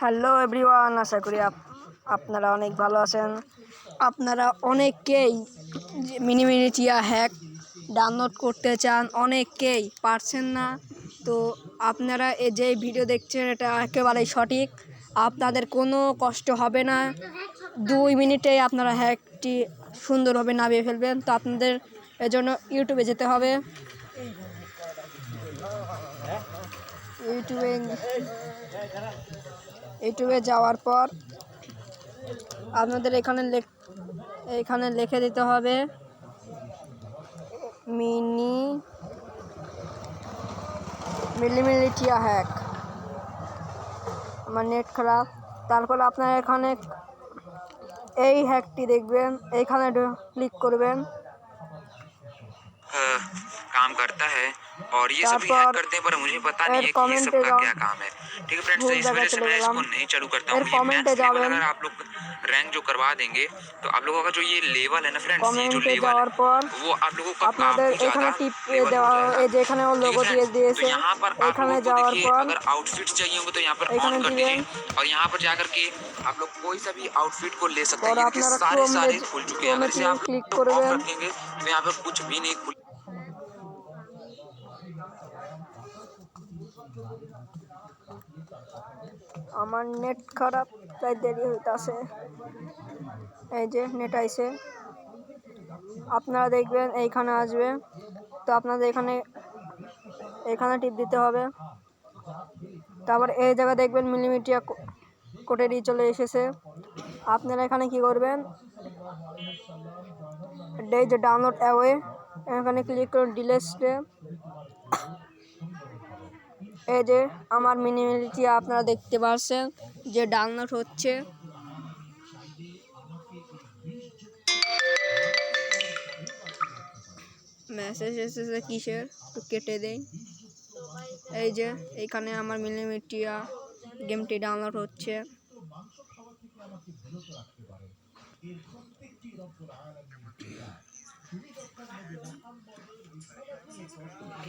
Hello everyone, আশা করি আপনারা অনেক ভালো আছেন। আপনারা অনেকেই মিনিমিনিটিয়া হ্যাক ডাউনলোড করতে চান, অনেকেই পারছেন না। তো আপনারা যে ভিডিও দেখছেন এটা একেবারেই সঠিক, আপনাদের কোনো কষ্ট হবে না। 2 মিনিটেই আপনারা হ্যাকটি সুন্দরভাবে নামিয়ে ফেলবেন। তো আপনাদের এজন্য ইউটিউবে যেতে হবে। ইউটিউবে যাওয়ার পর আপনাদের এখানে লিখে দিতে হবে মিনিমিনিটিয়া হ্যাক। আমার নেট খারাপ। তারপর আপনারা এখানে এই হ্যাকটি দেখবেন, এইখানে ক্লিক করবেন। काम करता है और ये सभी हैक करते हैं पर मुझे पता नहीं है कि ये सब का क्या काम है। ठीक है फ्रेंड्स, तो इस वजह से मैं इसको नहीं चालू करता हूँ। ये मैक्स लेवल अगर आप लोग रैंक जो करवा देंगे तो आप लोगों का जो ये लेवल है ना फ्रेंड्स, ये जो लेवल है वो आप लोगों का काफी ज्यादा लेवल हो जाएगा। तो यहाँ पर आप लोगों को देखिए अगर आउटफिट्स चाहिए होंगे तो यहाँ पर ऑन कर दीजिए और यहाँ पर जाकर के आप लोग कोई सा भी आउटफिट को ले सकते हैं। ये सारे खुल चुके हैं। अगर इसे आप ऑफ रखेंगे तो यहाँ पर कुछ भी नहीं खुल। আমার নেট খারাপ, তাই দেরি হইতাছে। এই যে নেট আইছে, আপনারা দেখবেন এইখানে আসবে। তো আপনাদের এখানে টিপ দিতে হবে। তারপর এই জায়গা দেখবেন মিলিমিটিয়া কোটেরই চলে এসেছে। আপনারা এখানে কি করবেন, এই যে ডাউনলোড অ্যাওয়ে এখানে ক্লিক করুন ডিলেটে। এই যে আমার মিনিমিনিটিয়া আপনারা দেখতে পাচ্ছেন যে ডাউনলোড হচ্ছে। মেসেজ এসেছে কিসের, একটু কেটে দেই। এই যে এইখানে আমার মিনিমিনিটিয়া গেমটি ডাউনলোড হচ্ছে।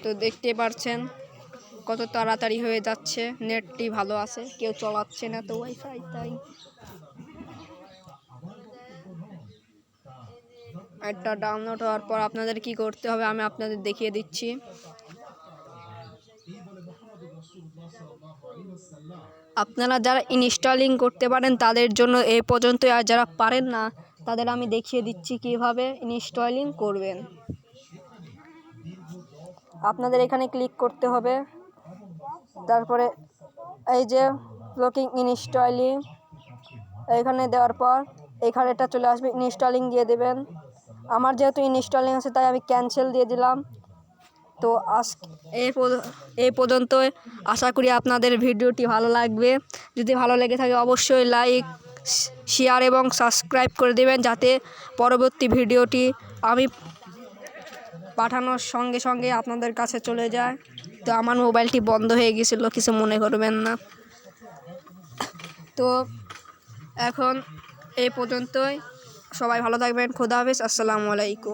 তো দেখতে পাচ্ছেন কত তাড়াতাড়ি হয়ে যাচ্ছে। নেটটি ভালো আছে, কেউ চালাচ্ছে না তো ওয়াইফাই, তাই এটা ডাউনলোড হওয়ার পর আপনাদের কি করতে হবে আমি আপনাদের দেখিয়ে দিচ্ছি। আপনারা যারা ইনস্টলিং করতে পারেন তাদের জন্য এই পর্যন্ত, আর যারা পারেন না তাদের আমি দেখিয়ে দিচ্ছি কিভাবে ইনস্টলিং করবেন। আপনাদের এখানে ক্লিক করতে হবে। তারপরে এই যে ব্লকিং ইনস্টলিং এখানে দেওয়ার পর এখানে এটা চলে আসবে, ইনস্টলিং দিয়ে দেবেন। আমার যেহেতু ইনস্টলিং আছে তাই আমি ক্যান্সেল দিয়ে দিলাম। তো এই পর্যন্ত। আশা করি আপনাদের ভিডিওটি ভালো লাগবে। যদি ভালো লেগে থাকে অবশ্যই লাইক, শেয়ার এবং সাবস্ক্রাইব করে দেবেন, যাতে পরবর্তী ভিডিওটি আমি পাঠানোর সঙ্গে সঙ্গে আপনাদের কাছে চলে যায়। তো আমার মোবাইলটি বন্ধ হয়ে গেছিলো, কিছু মনে করবেন না। তো এখন এই পর্যন্তই, সবাই ভালো থাকবেন। খোদা হাফেজ, আসসালামু আলাইকুম।